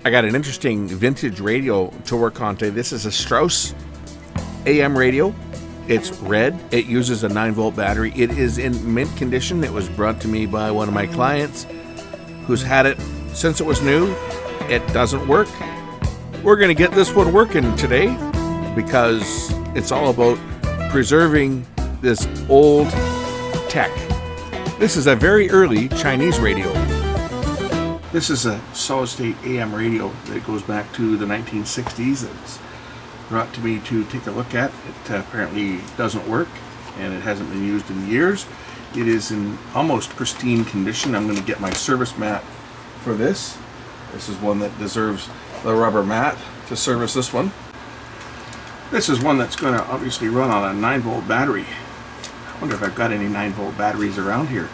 I got an interesting vintage radio to work on today. This is a Strauss AM radio. It's red. It uses a 9-volt battery. It is in mint condition. It was brought to me by one of my clients who's had it since it was new. It doesn't work. We're going to get this one working today because it's all about preserving this old tech. This is a very early Chinese radio. This is a solid-state AM radio that goes back to the 1960s. It's brought to me to take a look at. It apparently doesn't work, and it hasn't been used in years. It is in almost pristine condition. I'm going to get my service mat for this. This is one that deserves the rubber mat to service this one. This is one that's going to obviously run on a 9-volt battery. I wonder if I've got any 9-volt batteries around here.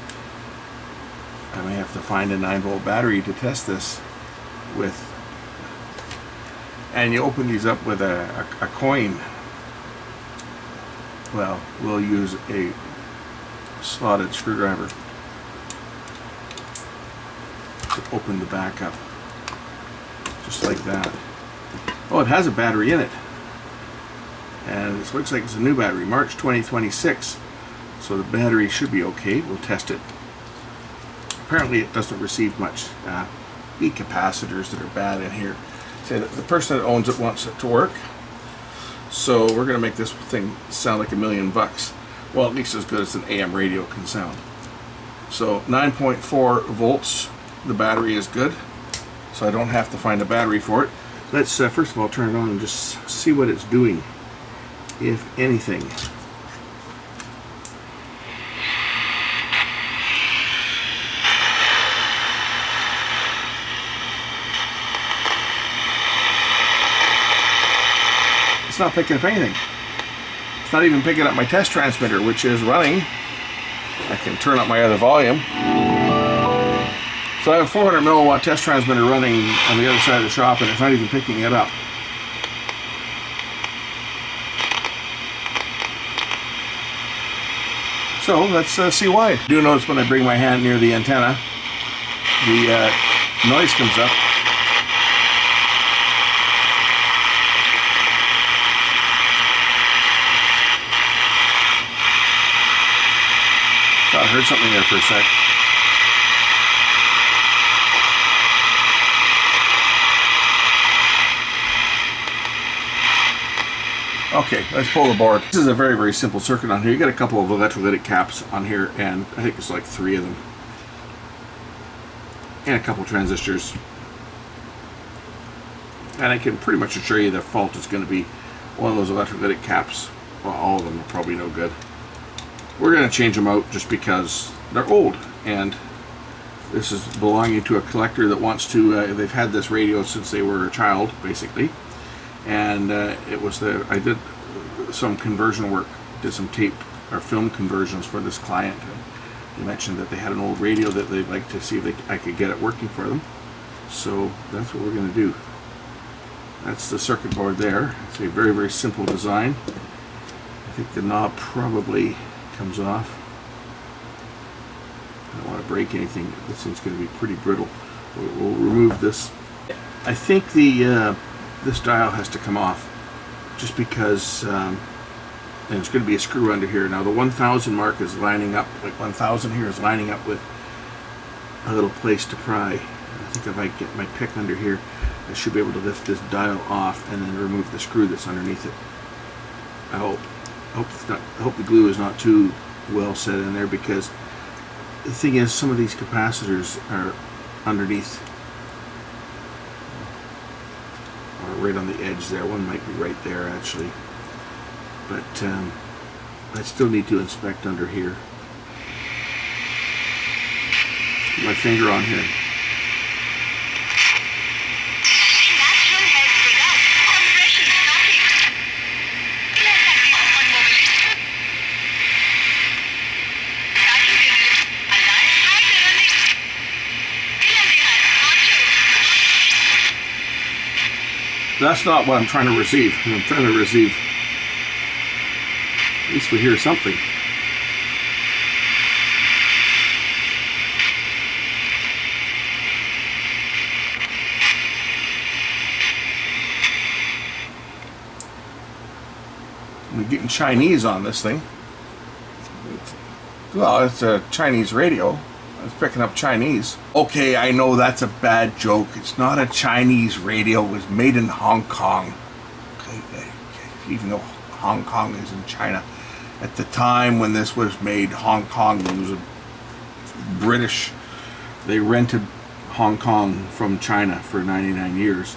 I may have to find a 9-volt battery to test this with. And you open these up with a coin. Well, we'll use a slotted screwdriver to open the back up. Just like that. Oh, it has a battery in it. And this looks like it's a new battery, March 2026. So the battery should be okay. We'll test it. Apparently it doesn't receive much the capacitors that are bad in here. Say that the person that owns it wants it to work. So we're going to make this thing sound like $1,000,000. Well, at least as good as an AM radio can sound. So 9.4 volts. The battery is good. So I don't have to find a battery for it. Let's first of all turn it on and just see what it's doing, if anything. It's not picking up anything. It's not even picking up my test transmitter, which is running. I can turn up my other volume. So I have a 400 milliwatt test transmitter running on the other side of the shop, and it's not even picking it up. So let's see why. I do notice when I bring my hand near the antenna, the noise comes up. I heard something there for a sec. Okay, let's pull the board. This is a very, very simple circuit on here. You got a couple of electrolytic caps on here, and I think it's like 3 of them. And a couple transistors. And I can pretty much assure you the fault is going to be one of those electrolytic caps. Well, all of them are probably no good. We're going to change them out just because they're old, and this is belonging to a collector that wants to, they've had this radio since they were a child, basically, and I did some conversion work, did some tape or film conversions for this client, and they mentioned that they had an old radio that they'd like to see if I could get it working for them, so that's what we're going to do. That's the circuit board there. It's a very, very simple design. I think the knob probably comes off. I don't want to break anything. This thing's going to be pretty brittle. We'll remove this. I think this dial has to come off just because and it's going to be a screw under here. Now the 1000 mark is lining up, like 1000 here is lining up with a little place to pry. I think if I get my pick under here, I should be able to lift this dial off and then remove the screw that's underneath it. I hope. I hope the glue is not too well set in there, because the thing is, some of these capacitors are underneath, or right on the edge there. One might be right there actually, but I still need to inspect under here. Put my finger on here. That's not what I'm trying to receive. I'm trying to receive, at least we hear something. We're getting Chinese on this thing. Well, it's a Chinese radio. It's picking up Chinese. Okay, I know that's a bad joke. It's not a Chinese radio. It was made in Hong Kong. Okay, even though Hong Kong is in China. At the time when this was made, Hong Kong was a British. They rented Hong Kong from China for 99 years.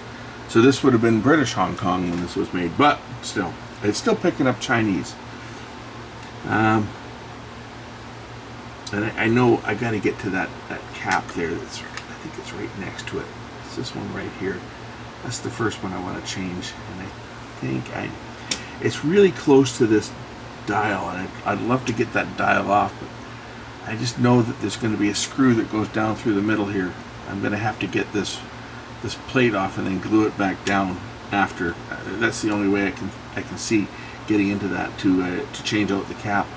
So this would have been British Hong Kong when this was made. But still, it's still picking up Chinese. And I know I got to get to that cap there. I think it's right next to it. It's this one right here. That's the first one I want to change. And I think it's really close to this dial. And I'd love to get that dial off, but I just know that there's going to be a screw that goes down through the middle here. I'm going to have to get this plate off and then glue it back down after. That's the only way I can see getting into that to change out the cap.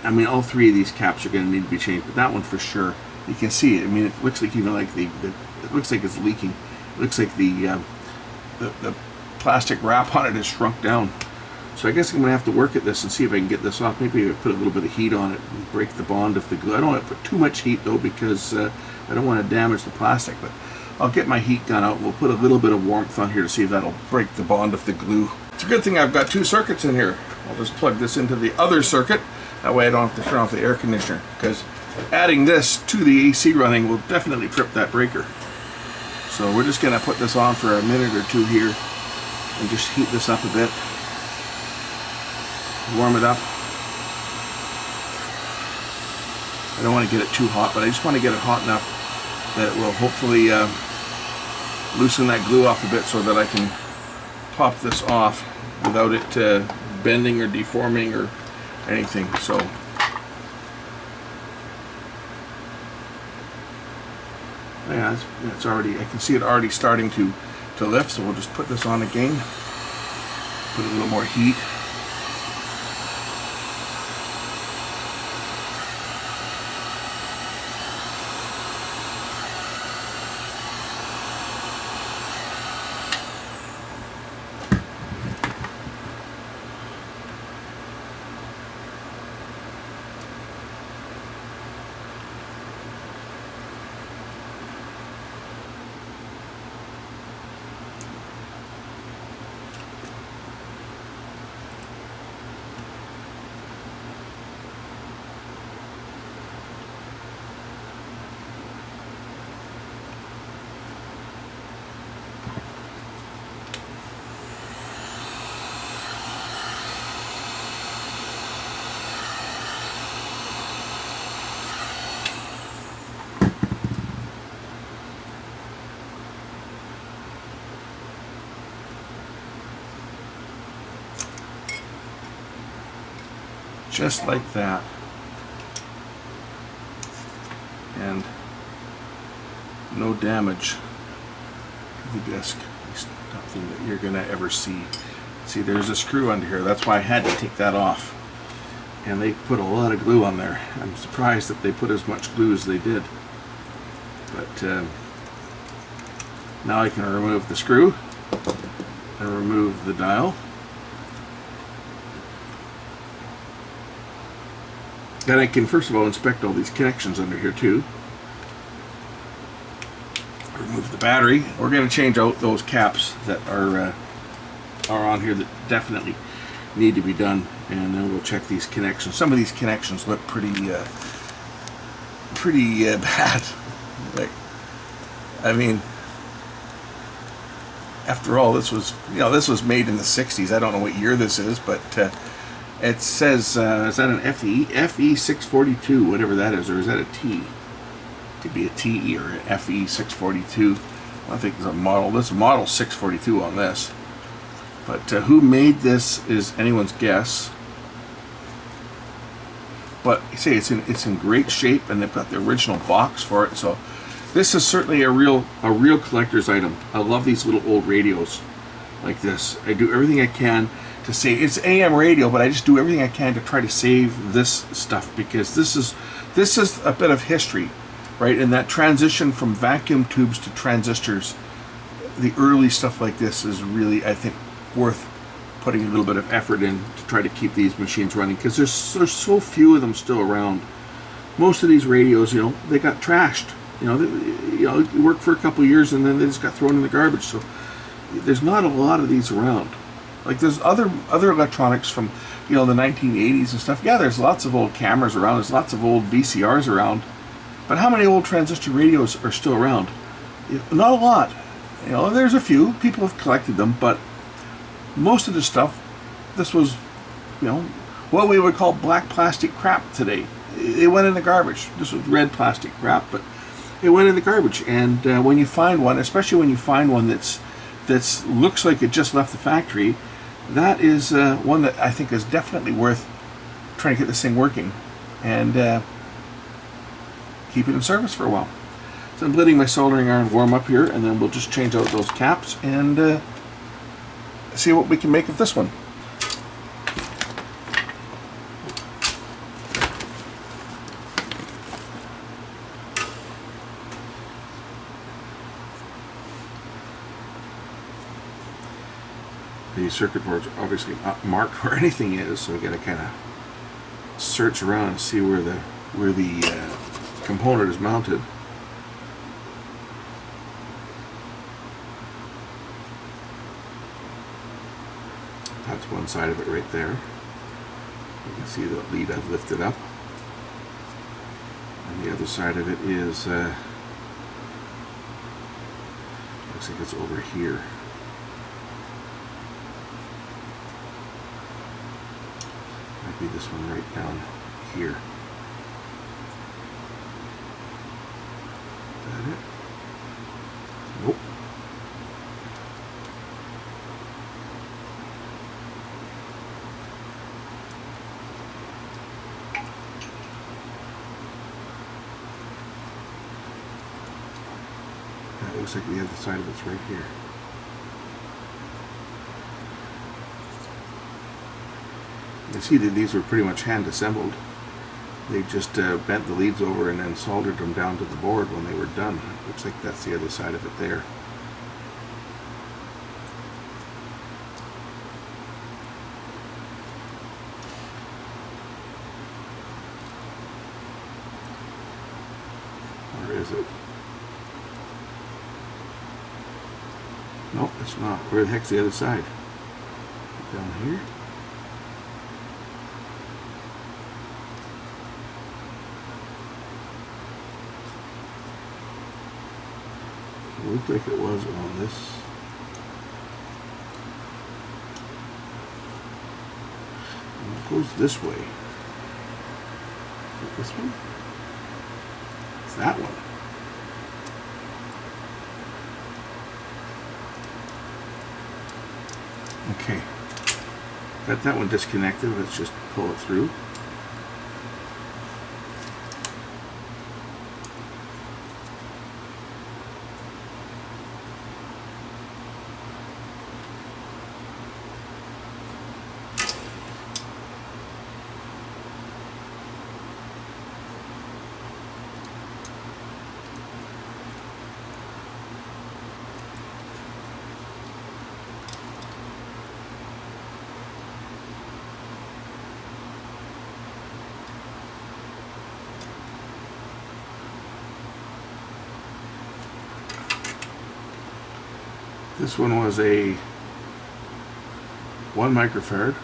I mean, all three of these caps are going to need to be changed, but that one for sure. You can see it. I mean, it looks like even like it looks like it's leaking. It looks like the plastic wrap on it has shrunk down. So I guess I'm going to have to work at this and see if I can get this off. Maybe I put a little bit of heat on it and break the bond of the glue. I don't want to put too much heat though, because I don't want to damage the plastic. But I'll get my heat gun out. We'll put a little bit of warmth on here to see if that'll break the bond of the glue. It's a good thing I've got two circuits in here. I'll just plug this into the other circuit. That way I don't have to turn off the air conditioner, because adding this to the AC running will definitely trip that breaker. So we're just going to put this on for a minute or two here and just heat this up a bit. Warm it up. I don't want to get it too hot, but I just want to get it hot enough that it will hopefully loosen that glue off a bit so that I can pop this off without it bending or deforming or anything. So yeah, it's already, I can see it already starting to lift, so we'll just put this on again, put a little more heat. Just like that. And no damage to the disc. It's nothing that you're going to ever see. See, there's a screw under here. That's why I had to take that off. And they put a lot of glue on there. I'm surprised that they put as much glue as they did. But now I can remove the screw and remove the dial. Then I can first of all inspect all these connections under here too. Remove the battery. We're going to change out those caps that are on here that definitely need to be done, and then we'll check these connections. Some of these connections look pretty bad. Like, I mean, after all, this was made in the 60s. I don't know what year this is, but it says, is that an FE 642, whatever that is, or is that a T? Could be a TE or an FE 642. I think there's a model. This model 642 on this. But who made this is anyone's guess. But you see, it's in great shape, and they've got the original box for it. So this is certainly a real collector's item. I love these little old radios like this. I do everything I can to say it's AM radio, but I just do everything I can to try to save this stuff, because this is a bit of history, right? And that transition from vacuum tubes to transistors, the early stuff like this is really, I think, worth putting a little bit of effort in to try to keep these machines running, because there's so few of them still around. Most of these radios, they got trashed. You work for a couple of years and then they just got thrown in the garbage. So there's not a lot of these around. Like there's other electronics from the 1980s and stuff. Yeah, there's lots of old cameras around. There's lots of old VCRs around. But how many old transistor radios are still around? Not a lot. There's a few. People have collected them, but most of the stuff, this was, what we would call black plastic crap today. It went in the garbage. This was red plastic crap, but it went in the garbage. And when you find one, especially when you find one that's looks like it just left the factory, that is one that I think is definitely worth trying to get this thing working and keep it in service for a while. So I'm letting my soldering iron warm up here, and then we'll just change out those caps and see what we can make of this one. The circuit boards are obviously not marked where anything is, so we got to kind of search around and see where the component is mounted. That's one side of it right there. You can see the lead I've lifted up, and the other side of it is looks like it's over here. Might be this one right down here. Is that it? Nope. That looks like the other side of it's right here. You can see that these were pretty much hand assembled. They just bent the leads over and then soldered them down to the board when they were done. Looks like that's the other side of it there. Where is it? Nope, it's not. Where the heck's the other side? Down here? It looked like it was on this. And it goes this way. Is it this one? It's that one. Okay. Got that one disconnected. Let's just pull it through. This one was a 1 microfarad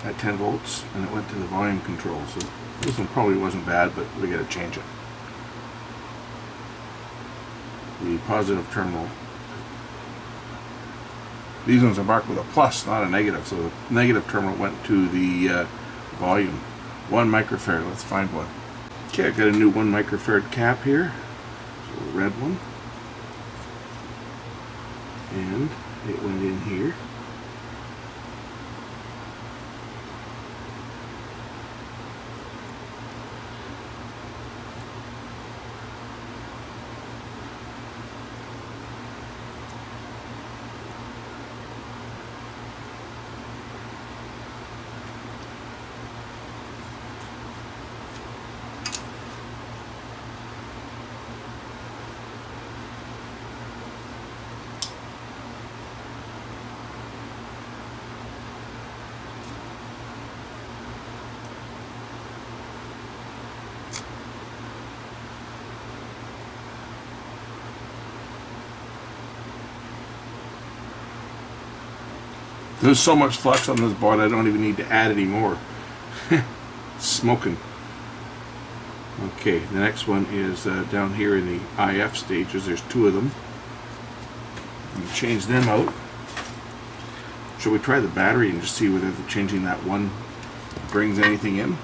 at 10 volts, and it went to the volume control. So this one probably wasn't bad, but we got to change it. The positive terminal. These ones are marked with a plus, not a negative. So the negative terminal went to the volume. 1 microfarad. Let's find one. Okay, I got a new 1 microfarad cap here. So a red one. And it went in here. There's so much flux on this board, I don't even need to add any more. Smoking. Okay, the next one is down here in the IF stages. There's 2 of them. You change them out. Shall we try the battery and just see whether changing that one brings anything in?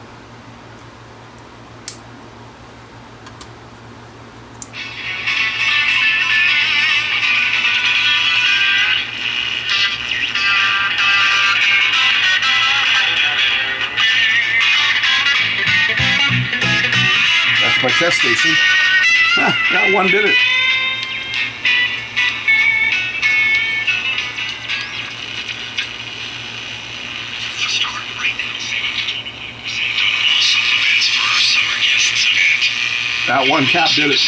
That's my test station. That one did it. That one cap did it.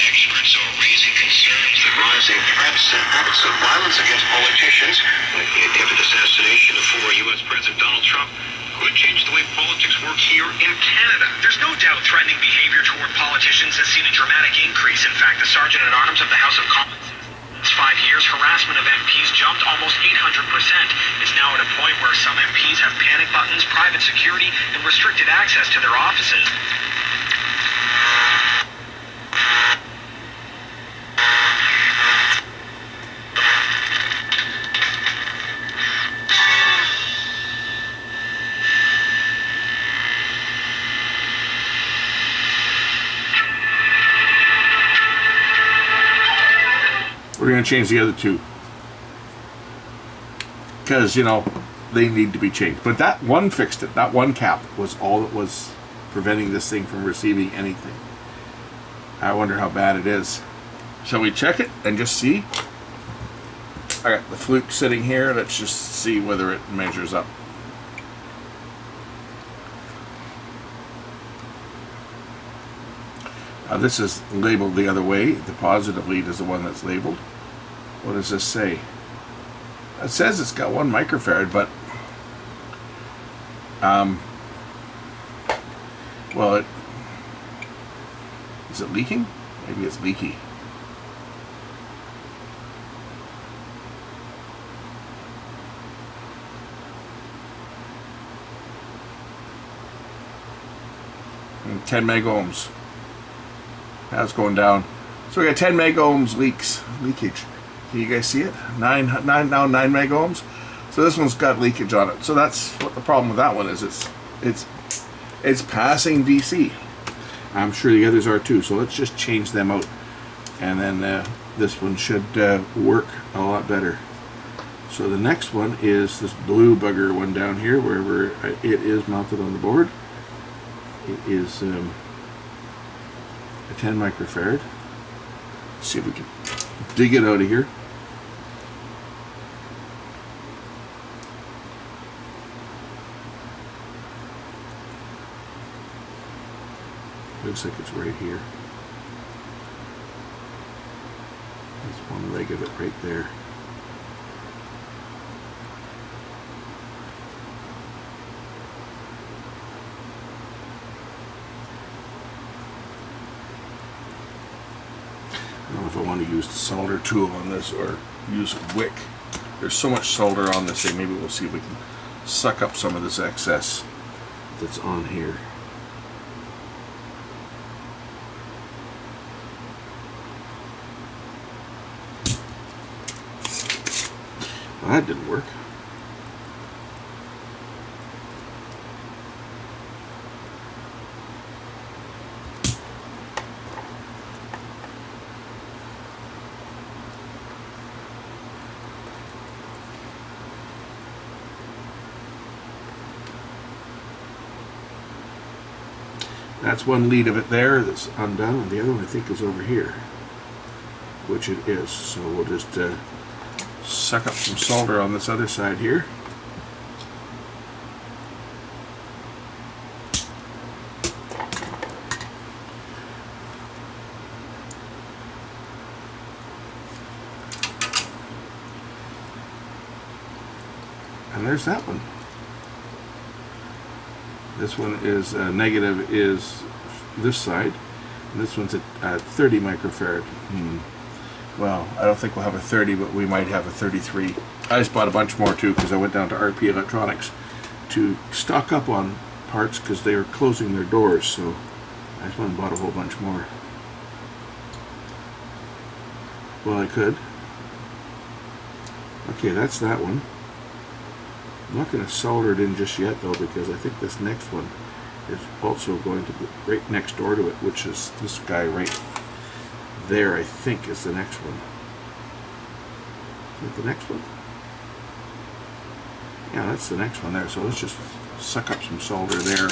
Experts are raising concerns that rising threats and acts of violence against politicians, like the attempted assassination of former U.S. President Donald Trump, could change the way politics work here in Canada. There's no doubt threatening behavior toward politicians has seen a dramatic increase. In fact, the Sergeant at Arms of the House of Commons. 5 years, harassment of MPs jumped almost 800%. It's now at a point where some MPs have panic buttons, private security, and restricted access to their offices. We're going to change the other 2 because, you know, they need to be changed. But that one fixed it. That one cap was all that was preventing this thing from receiving anything. I wonder how bad it is. Shall we check it and just see? I got the flute sitting here. Let's just see whether it measures up. This is labeled the other way. The positive lead is the one that's labeled. What does this say? It says it's got 1 microfarad, but well, is it leaking? Maybe it's leaky. And 10 megohms. Now it's going down. So we got 10 megohms leakage. Can you guys see it? 9 megohms. So this one's got leakage on it. So that's what the problem with that one is. It's passing DC. I'm sure the others are too. So let's just change them out, and then this one should work a lot better. So the next one is this blue bugger one down here, wherever it is mounted on the board. It is a 10 microfarad. Let's see if we can dig it out of here. Looks like it's right here. There's one leg of it right there. I don't know if I want to use the solder tool on this or use a wick. There's so much solder on this thing. Maybe we'll see if we can suck up some of this excess that's on here. Well, that didn't work. That's one lead of it there that's undone, and the other one I think is over here, which it is. So we'll just suck up some solder on this other side here. And there's that one. This one is negative is this side, and this one's at 30 microfarad. Well, I don't think we'll have a 30, but we might have a 33. I just bought a bunch more too because I went down to RP Electronics to stock up on parts because they were closing their doors, so I just went and bought a whole bunch more. Well, I could. Okay, that's that one. I'm not going to solder it in just yet though, because I think this next one is also going to be right next door to it, which is this guy right there, I think is the next one. Is that the next one? Yeah, that's the next one there. So let's just suck up some solder there.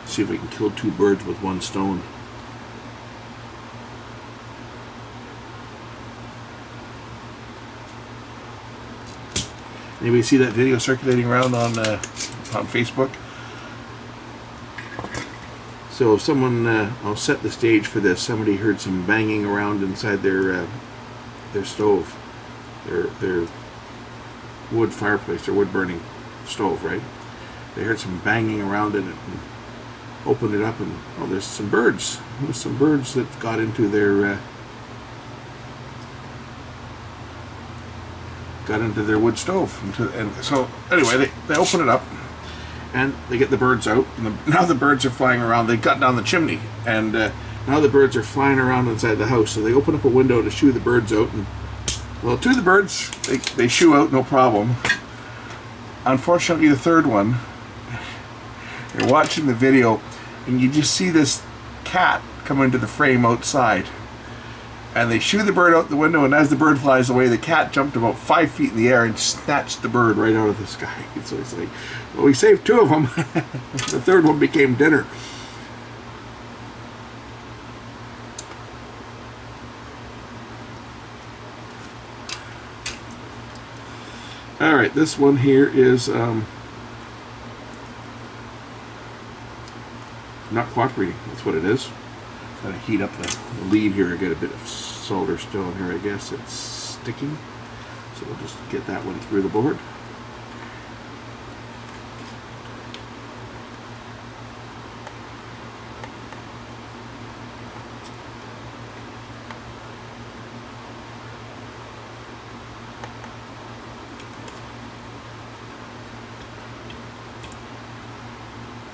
See if we can kill two birds with one stone. Anybody see that video circulating around on Facebook? So someone, I'll set the stage for this. Somebody heard some banging around inside their stove, their wood fireplace, their wood burning stove, right? They heard some banging around in it and opened it up, and oh, there's some birds. There's some birds that got into their wood stove. And so anyway, they open it up and they get the birds out. And now the birds are flying around. They got down the chimney, and now the birds are flying around inside the house. So they open up a window to shoo the birds out, and well, two of the birds they shoo out no problem. Unfortunately, the third one, you're watching the video and you just see this cat come into the frame outside, and they shoo the bird out the window, and as the bird flies away, the cat jumped about 5 feet in the air and snatched the bird right out of the sky. So it's like, well, we saved two of them. The third one became dinner. All right, this one here is not cooperating. That's what it is. Gotta heat up the lead here. Get a bit of solder still in here. I guess it's sticking. So we'll just get that one through the board.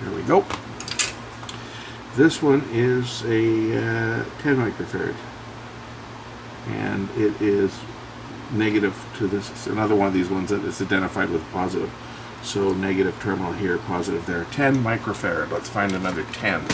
There we go. This one is a 10 microfarad, and it is negative to this. It's another one of these ones that is identified with positive. So negative terminal here, positive there. 10 microfarad. Let's find another 10.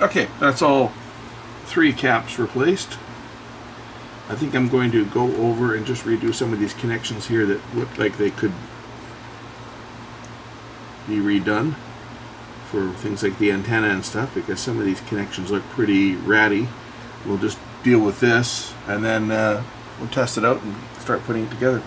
Okay, that's all 3 caps replaced. I think I'm going to go over and just redo some of these connections here that look like they could be redone for things like the antenna and stuff, because some of these connections look pretty ratty. We'll just deal with this, and then we'll test it out and start putting it together.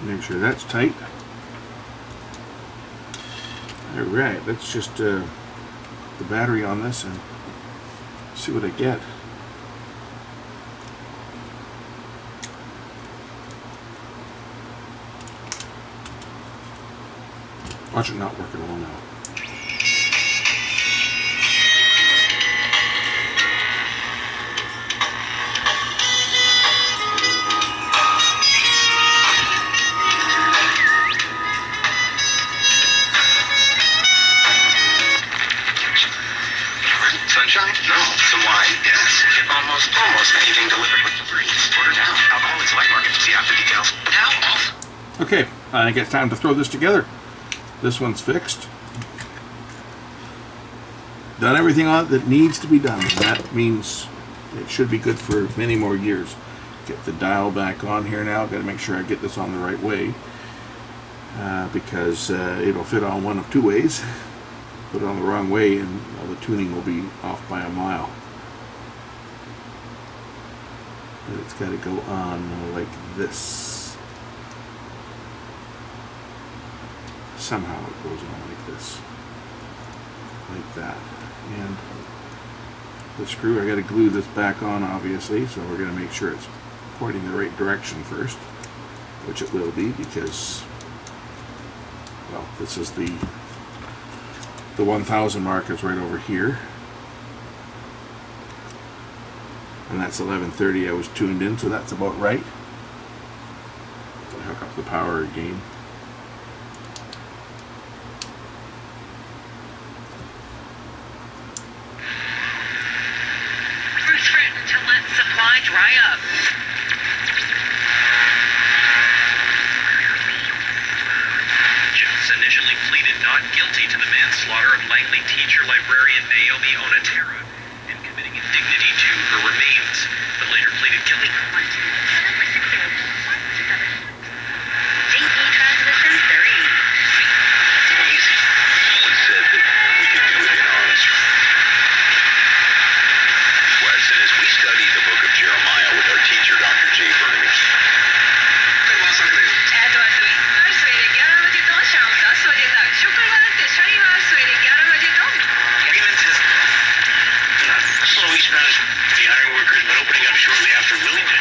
Make sure that's tight. Alright, let's just the battery on this and see what I get. Watch it not work at all now. Sunshine? No. Some wine? Yes. Almost anything delivered with the breeze. Order now. Alcoholic Select Market. See after details. Now off. Okay, I think it's time to throw this together. This one's fixed. Done everything on it that needs to be done. And that means it should be good for many more years. Get the dial back on here now. Got to make sure I get this on the right way. Because it'll fit on one of two ways. Put it on the wrong way and all the tuning will be off by a mile. But it's got to go on like this. Somehow it goes on like this. Like that. And the screw, I got to glue this back on obviously, so we're going to make sure it's pointing the right direction first, which it will be because, well, this is the 1000 mark is right over here, and that's 1130 I was tuned in, so that's about right. So I hook up the power again. To let supply dry up. Judge initially pleaded not guilty to the manslaughter of Langley teacher librarian Naomi Onatera and committing indignity to her remains, but later pleaded guilty. Transmission 3. Easy. Someone said that we could do it in our own strength. Wes, as we study the book of Jeremiah with our teacher, Dr. J. Burns. Slow eastbound as the ironworkers been opening up shortly after Willington.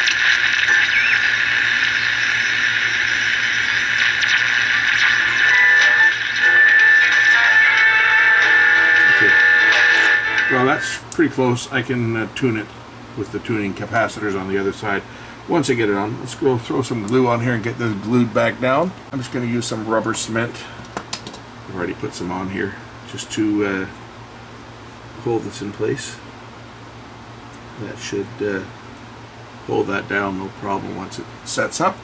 Okay. Well, that's pretty close. I can tune it with the tuning capacitors on the other side. Once I get it on, let's go throw some glue on here and get this glued back down. I'm just going to use some rubber cement. I've already put some on here just to hold this in place. That should hold that down no problem once it sets up.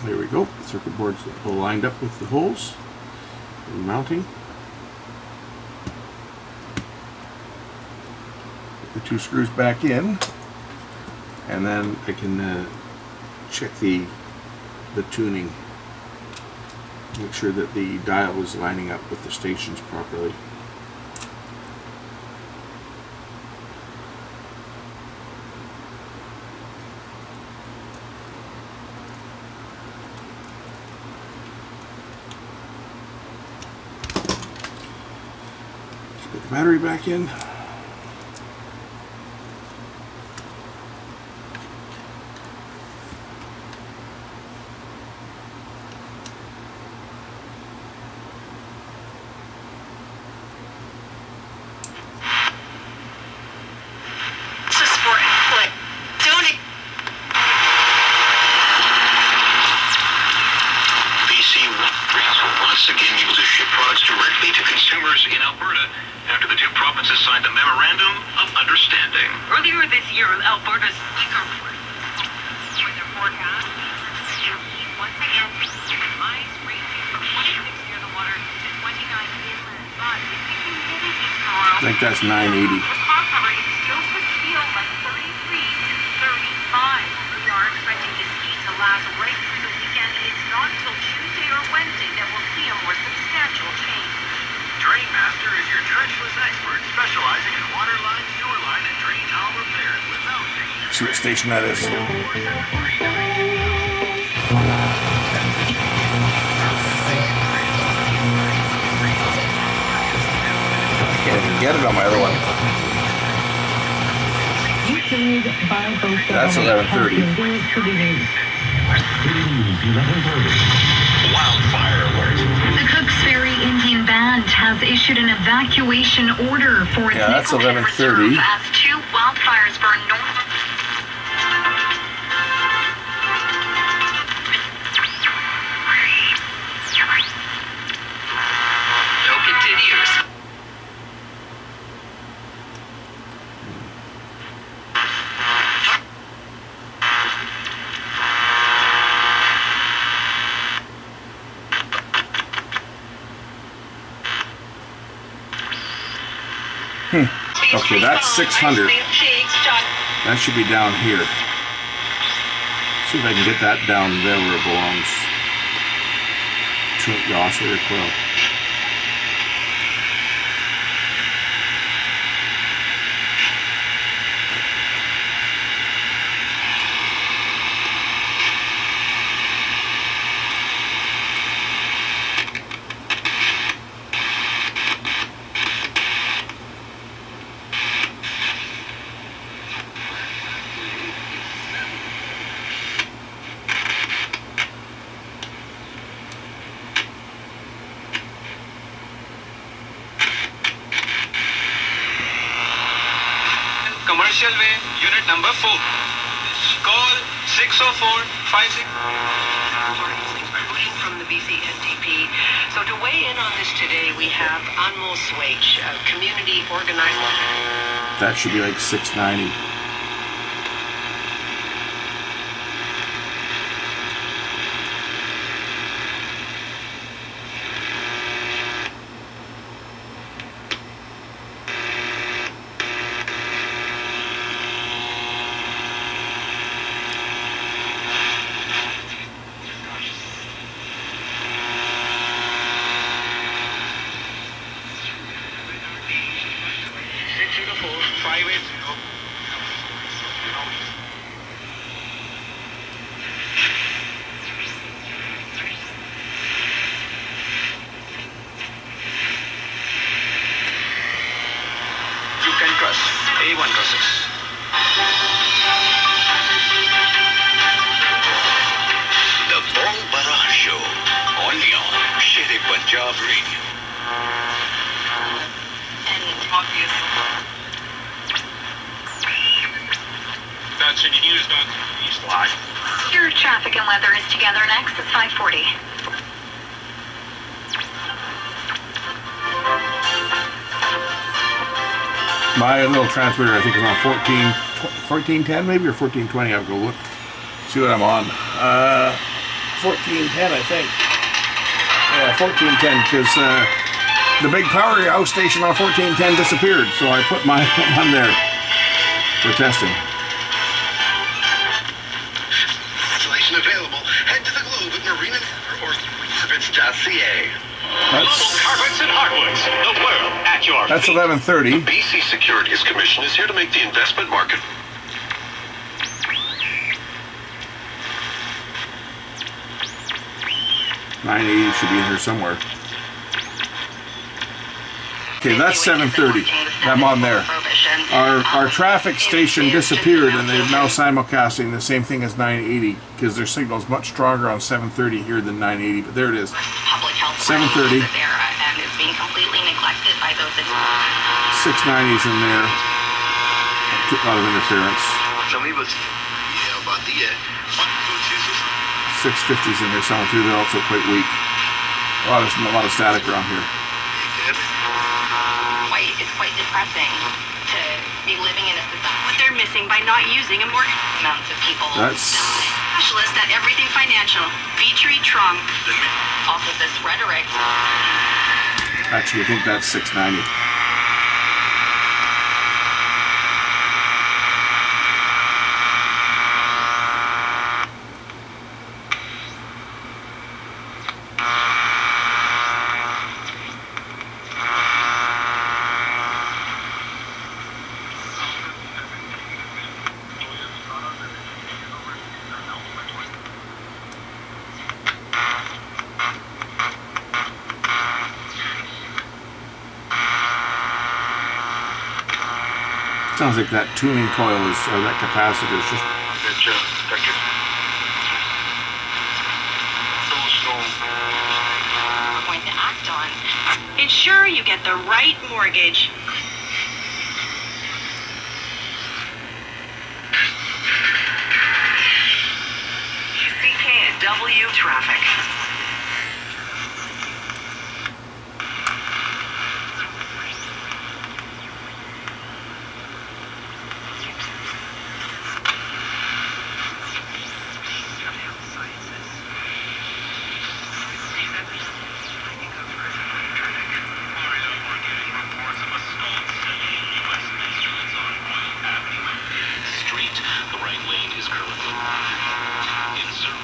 There we go. The circuit board's all lined up with the holes and mounting. Put the two screws back in, and then I can check the tuning. Make sure that the dial is lining up with the stations properly. Put the battery back in. Once again able to ship products directly to consumers in Alberta after the two provinces provinces signed a memorandum of understanding. Earlier this year, Alberta's weather forecast once again with highs ranging from 26 near the water to 29 inland. But if we can get it tomorrow, I think that's 980. the fog cover still could feel like 33 to 35. We are expecting this heat to last right through the weekend. It's not until Tuesday or Wednesday that we'll see a more substantial change. Drainmaster is your trenchless expert, specializing in water line, sewer line, and drain tile repairs without danger. See what station that is. I can't even get it on my other one. That's 11:30. Wildfire alert. The Cooksbury Indian Band has issued an evacuation order for its Yeah, that's Nicholton 11:30. Reserve as 2 wildfires burn north. Show continues. Okay, that's 600. That should be down here. See if I can get that down there where it belongs. To oscillator coil. Commercial Way, unit number 4. Call 604-56. Reporting from the BC NDP. So to weigh in on this today, we have Anmo Swage, a community organizer. That should be like 690. Private. You can trust A1 process. The Paul Barah Show. Only on Shere Punjab Radio. And obvious. That's in news. East Live. Your traffic and weather is together next. It's 5:40. My little transmitter, I think, is on 1410 maybe, or 1420. I'll go look, see what I'm on. 1410, I think. Yeah, 1410, because the big power outstation on 1410 disappeared, so I put my on there for testing. Installation available. Head to the Globe at Marina or Refurbishment.ca. Carpets and hardwoods. The world at your That's feet. 11:30. BC Securities Commission is here to make the investment market. $980 should be in here somewhere. Okay, that's 7:30. I'm on there. Our traffic station disappeared, and they're now simulcasting the same thing as 980 because their signal's much stronger on 7:30 here than 980. But there it is. Public health 7:30. and is being completely neglected by those. 690's in there. Took a lot of interference. Somebody was about the 650's in there somewhere too. They're also quite weak. A lot of static around here. White is quite depressing to be living in a society. What they're missing by not using a mortgage. Amounts of people That's Specialist at Everything Financial, Vitri Trung. also this rhetoric. actually, I think that's 690. Sounds like that tuning coil is, or that capacitor is just. We're going to act on. Ensure you get the right mortgage. CK and W traffic.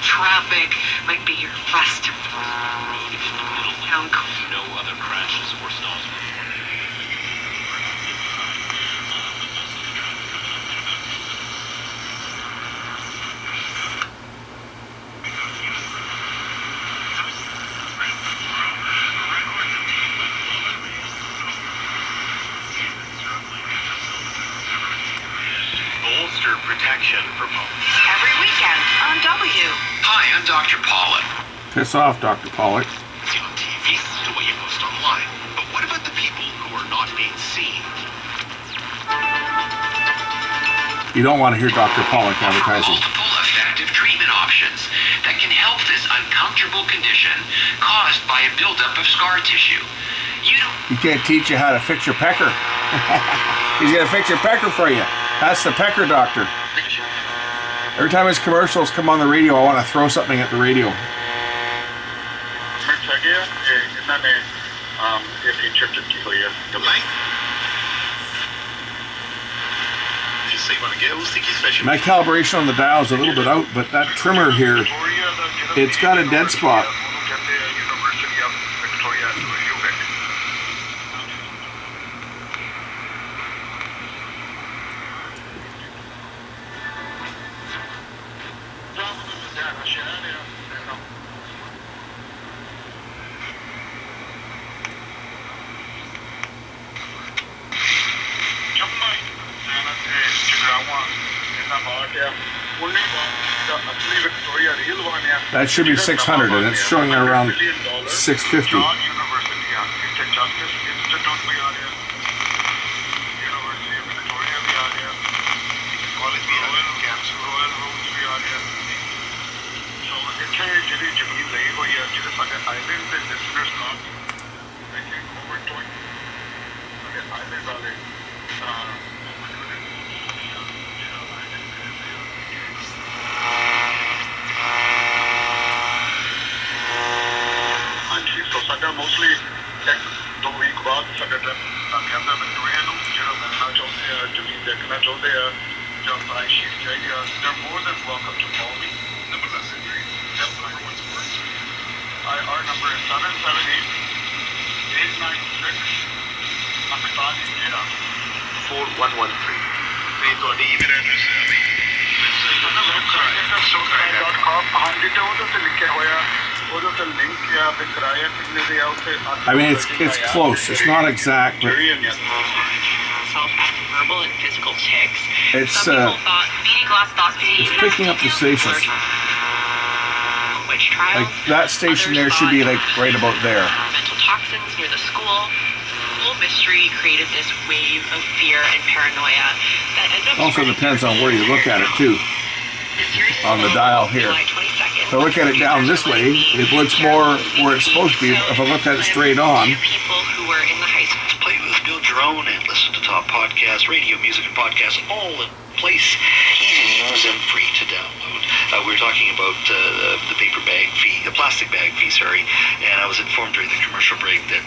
Traffic might be your best. No other crashes or stalls reported. Bolster protection for Every weekend on W. Hi, I'm Dr. Pollock. Piss off, Dr. Pollock. See on TV, the way you post online. But what about the people who are not being seen? You don't want to hear Dr. Pollock advertising. Multiple effective treatment options that can help this uncomfortable condition caused by a buildup of scar tissue. You can't teach you how to fix your pecker. He's gonna fix your pecker for you. That's the pecker doctor. Every time his commercials come on the radio, I want to throw something at the radio. My calibration on the dial is a little bit out, but that trimmer here, it's got a dead spot. That should be 600, and it's showing around 650. Mostly 2 week ਬਾਅਦ ਸਾਡਾ ਕਹਿੰਦਾ ਮੈਨੂੰ ਇਹ ਨੂੰ ਜਿਹੜਾ ਮਿਲਣਾ ਚਾਹੁੰਦੇ ਆ ਜ਼ਮੀਨ ਦੇਖਣਾ ਚਾਹੁੰਦੇ ਆ ਜਾਂ ਪ੍ਰਾਈਸ ਸ਼ੀਟ ਚਾਹੀਦੀ ਆ they're more than welcome to call me. Number less than three. That's the number one's work. Our number is 778-896-4113. ਨਹੀਂ ਤੁਹਾਡੀ ਈਮੇਲ ਐਡਰੈਸ ਹੈ ਵੀ ਹਾਂਜੀ ਤੇ ਉਹਦੇ ਤੇ ਲਿਖਿਆ ਹੋਇਆ I mean, it's close. It's not exact, but Verbal and physical tics. it's picking up the stations. Witch trials. Like that station there should be like right about there. Mental toxins near the school. Whole mystery created this wave of fear and paranoia that ended up Also depends on where you look at it too. On the dial here. If I look at it down this way, it looks more where it's supposed to be. If I look at it straight on, people who were in the high school play with, build your own, and podcasts, radio, music, and podcasts, all in place. Easy to use and free to download. We were talking about the paper bag fee, the plastic bag fee, sorry, and I was informed during the commercial break that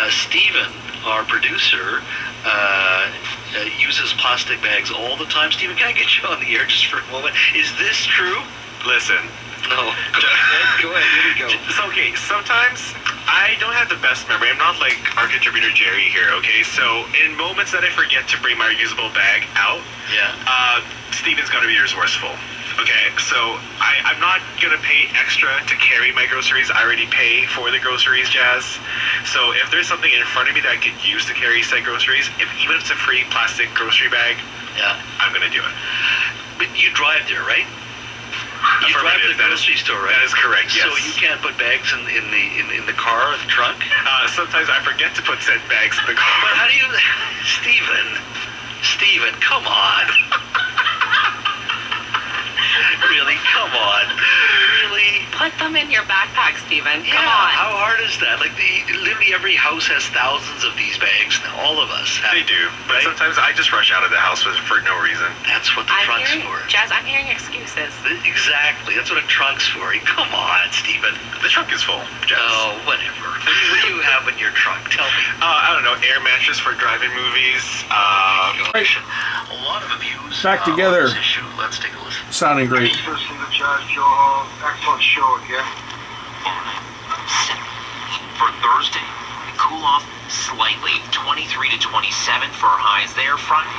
Stephen, our producer, uses plastic bags all the time. Stephen, can I get you on the air just for a moment? Is this true? Listen. No. Go ahead. Here we go. It's okay. Sometimes I don't have the best memory. I'm not like our contributor Jerry here, okay? So in moments that I forget to bring my reusable bag out, Steven's got to be resourceful. Okay, so I'm not going to pay extra to carry my groceries. I already pay for the groceries, Jazz. So if there's something in front of me that I could use to carry said groceries, even if it's a free plastic grocery bag, I'm going to do it. But you drive there, right? You drive to the grocery store, right? That is correct, yes. So you can't put bags in the car or the trunk? Sometimes I forget to put said bags in the car. But how do you... Steven, come on. Really? Come on. Really? Put them in your backpack, Steven. Yeah, Come on. how hard is that? Like, literally every house has thousands of these bags now. All of us have. They do. But right? sometimes I just rush out of the house for no reason. That's what the trunk's for. Jazz, I'm hearing excuses. Exactly. That's what a trunk's for. Come on, Steven. The trunk is full, Jazz. Oh, whatever. What do you have in your trunk? Tell me. I don't know. Air mattress for driving movies. A lot of abuse. Back together. This issue. Let's take a listen. Sounding great. Listening to Jazz, your excellent show again. For Thursday, we cool off slightly, 23 to 27 for our highs there. Friday.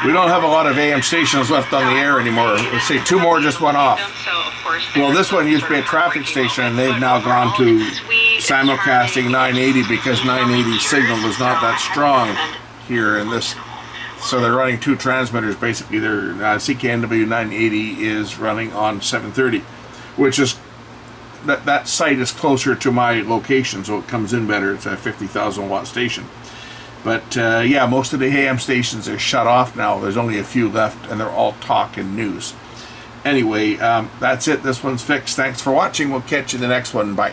We don't have a lot of AM stations left on the air anymore. Let's say 2 more just went off. Well, this one used to be a traffic station, and they've now gone to simulcasting 980 because 980 signal was not that strong here in this. So they're running 2 transmitters. Basically, their CKNW 980 is running on 730, which is that site is closer to my location, so it comes in better. It's a 50,000 watt station. But yeah, most of the AM stations are shut off now. There's only a few left, and they're all talk and news. Anyway, that's it. This one's fixed. Thanks for watching. We'll catch you in the next one. Bye.